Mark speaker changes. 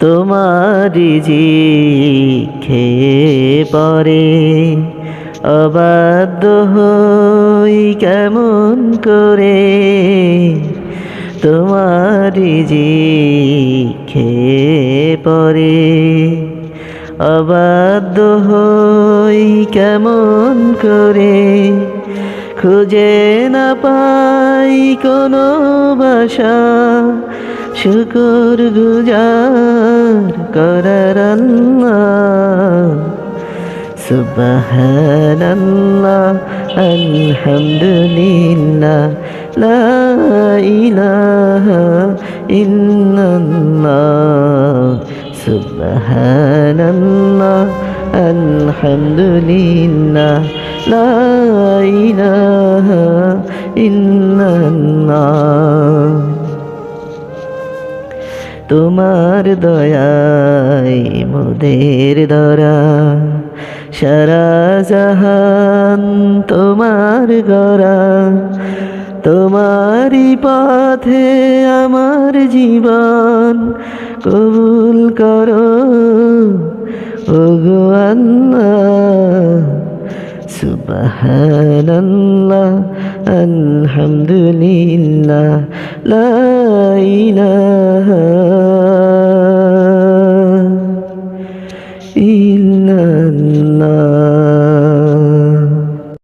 Speaker 1: তোমারি খেয়ে পরে অবাধ্য হই কেমন করে, তোমারি খেয়ে পরে অবাধ্য হই কেমন করে। খুঁজে না পাই কোনো ভাষা শুকর গুজার করার আল্লাহ। সুবহানাল্লাহ আলহামদুলিল্লাহ লা ইলাহা ইল্লাল্লাহ। সুবহানাল্লাহ আলহামদুলিল্লাহ লা ইলাহা ইল্লাল্লাহ। তোমার দয়ায় মোদের ধরা, সারা জাহান তোমার গড়া। তোমারই পথে আমার জীবন কবুল করো ওগো আল্লাহ। সুবহানাল্লাহ আলহামদুলিল্লাহ লা ইলাহা